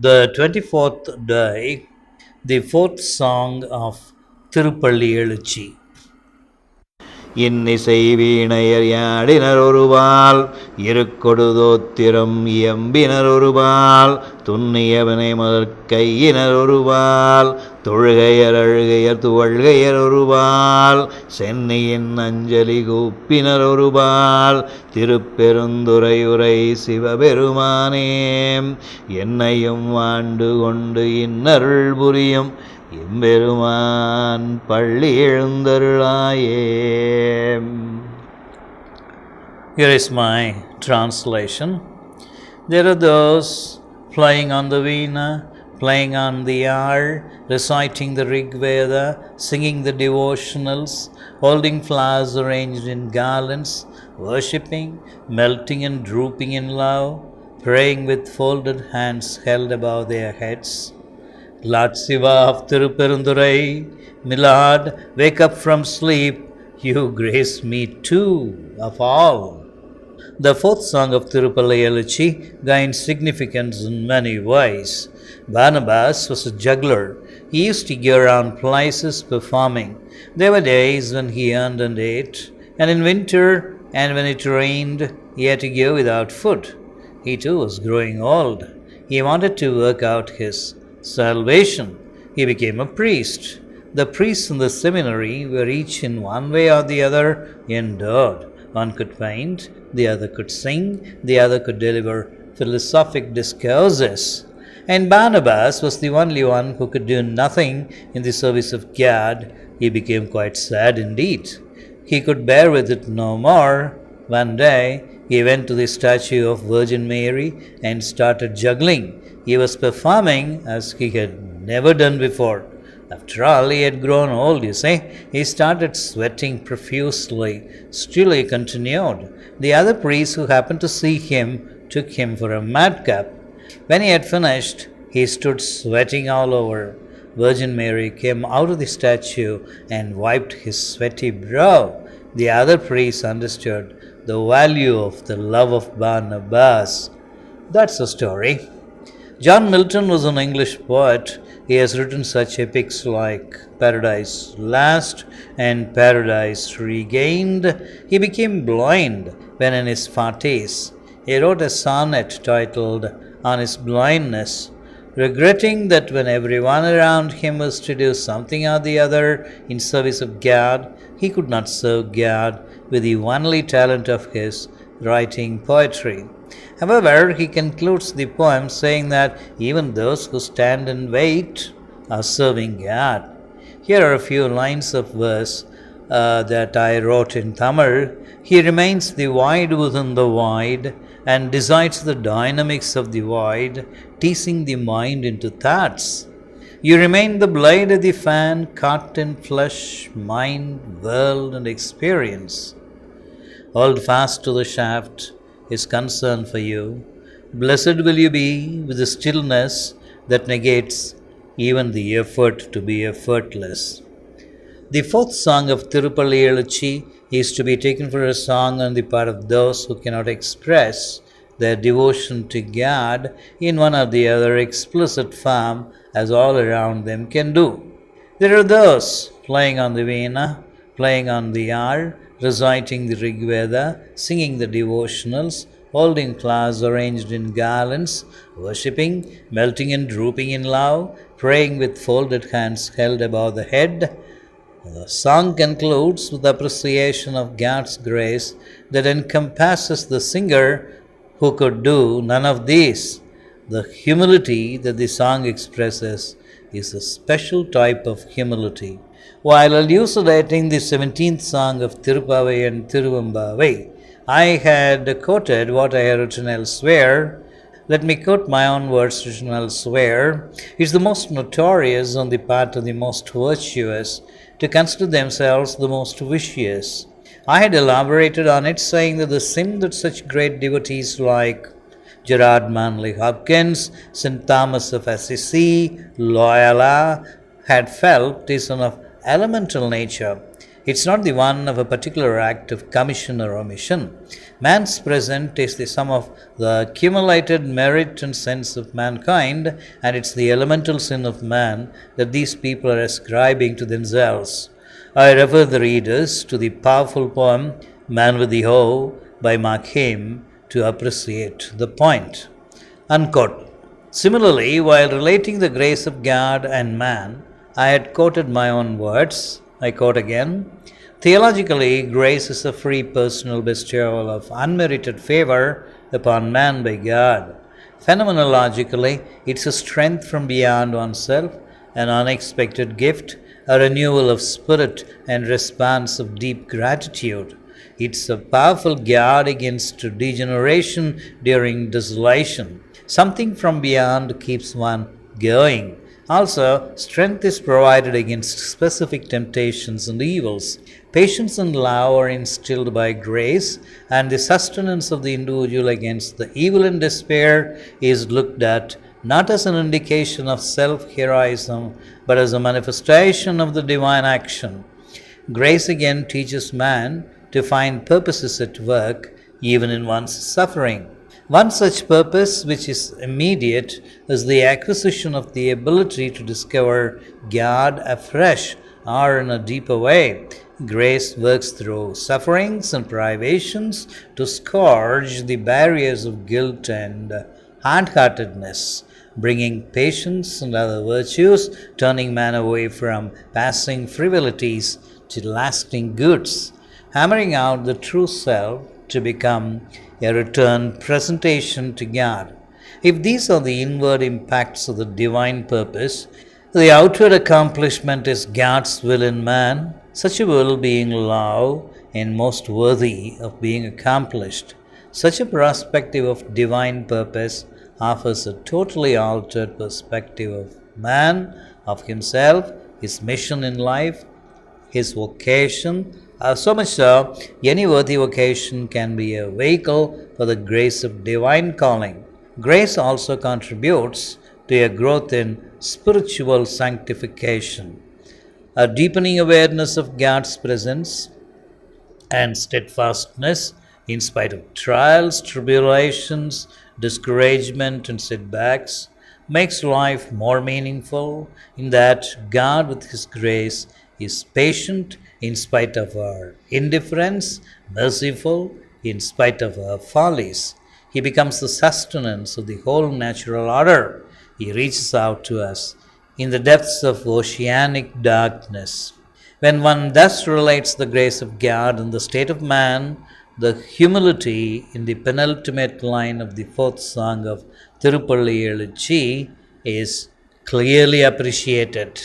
The 24th day, the fourth song of Thiruppalliyelucci. இன்னிசை வீணையர் யாடினர் ஒருபால் இருக்கொடுதோத்திரம் இயம்பினர் ஒருபால் துண்ணியவனை முதற்கையினர் ஒருபால் தொழுகையர் அழுகையர் துவழ்கையர் ஒருபால் சென்னியின் அஞ்சலி கூப்பினர் ஒருபால் திருப்பெருந்துறையுரை சிவபெருமானே என்னையும் ஆண்டு கொண்டு இன்னருள் புரியும் எம்பெருமான் பள்ளி எழுந்தருளாயே. Here is my translation. There are those playing on the veena, playing on the yar, reciting the Rig Veda, singing the devotionals, holding flowers arranged in garlands, worshipping, melting and drooping in love, praying with folded hands held above their heads. Lord Siva of Tirupperundurai, Milord, wake up from sleep, you grace me too of all. The fourth song of Thiruppalliyelucci gained significance in many ways. Barnabas was a juggler. He used to go around places performing. There were days when he earned and ate, and in winter and when it rained, he had to go without food. He too was growing old. He wanted to work out his salvation. He became a priest. The priests in the seminary were each in one way or the other endowed. One could paint, the other could sing, the other could deliver philosophic discourses. And Barnabas was the only one who could do nothing in the service of God. He became quite sad indeed. He could bear with it no more. One day he went to the statue of Virgin Mary and started juggling. He was performing as he had never done before. After all, he had grown old, you see. He started sweating profusely. Still he continued. The other priest who happened to see him took him for a madcap. When he had finished, he stood sweating all over. Virgin Mary came out of the statue and wiped his sweaty brow. The other priest understood the value of the love of Barnabas. That's the story. John Milton was an English poet. He has written such epics like Paradise Lost and Paradise Regained. He became blind when in his 40s. He wrote a sonnet titled On His Blindness, regretting that when everyone around him was to do something or the other in service of God, he could not serve God with the only talent of his, writing poetry. However, he concludes the poem saying that even those who stand and wait are serving God. Here are a few lines of verse that I wrote in Tamil. He remains the void within the void and decides the dynamics of the void, teasing the mind into thoughts. You remain the blade of the fan, caught in flesh, mind, world, and experience. Hold fast to the shaft, his concern for you. Blessed will you be with the stillness that negates even the effort to be effortless. The fourth song of Thiruppalliyelucci is to be taken for a song on the part of those who cannot express their devotion to God in one or the other explicit form as all around them can do. There are those playing on the veena, playing on the yar, reciting the Rig Veda, singing the devotionals, holding flowers arranged in garlands, worshipping, melting and drooping in love, praying with folded hands held above the head. The song concludes with appreciation of God's grace that encompasses the singer who could do none of these. The humility that the song expresses is a special type of humility. While elucidating the 17th song of Thiruppavai and Thiruvambavai, I had quoted what I had written elsewhere. Let me quote my own words written elsewhere. It's the most notorious on the part of the most virtuous to consider themselves the most vicious. I had elaborated on it, saying that the sin that such great devotees like Gerard Manley Hopkins, St. Thomas of Assisi, Loyola had felt is one of elemental nature. It's not the one of a particular act of commission or omission. Man's present is the sum of the accumulated merit and sense of mankind, and it's the elemental sin of man that these people are ascribing to themselves. I refer the readers to the powerful poem Man with the Hoe by Mark Haim to appreciate the point. Unquote. Similarly, while relating the grace of God and man, I had quoted my own words. I quote again. Theologically, grace is a free personal bestowal of unmerited favor upon man by God. Phenomenologically, it's a strength from beyond oneself, an unexpected gift, a renewal of spirit and response of deep gratitude. It's a powerful guard against degeneration during desolation. Something from beyond keeps one going. Also, strength is provided against specific temptations and evils. Patience and love are instilled by grace, and the sustenance of the individual against the evil and despair is looked at not as an indication of self-heroism, but as a manifestation of the divine action. Grace again teaches man to find purposes at work, even in one's suffering. One such purpose, which is immediate, is the acquisition of the ability to discover God afresh or in a deeper way. Grace works through sufferings and privations to scourge the barriers of guilt and hard-heartedness, bringing patience and other virtues, turning man away from passing frivolities to lasting goods, hammering out the true self to become a returned presentation to God. If these are the inward impacts of the divine purpose, the outward accomplishment is God's will in man, such a will being love and most worthy of being accomplished. Such a perspective of divine purpose offers a totally altered perspective of man, of himself, his mission in life, his vocation. So much so, any worthy vocation can be a vehicle for the grace of divine calling. Grace also contributes to a growth in spiritual sanctification, a deepening awareness of God's presence and steadfastness in spite of trials, tribulations, discouragement, and setbacks makes life more meaningful in that God, with His grace, is patient in spite of our indifference, merciful in spite of our follies. He becomes the sustenance of the whole natural order. He reaches out to us in the depths of oceanic darkness. When one thus relates the grace of God and the state of man, the humility in the penultimate line of the fourth song of Thiruppalliyelucci is clearly appreciated.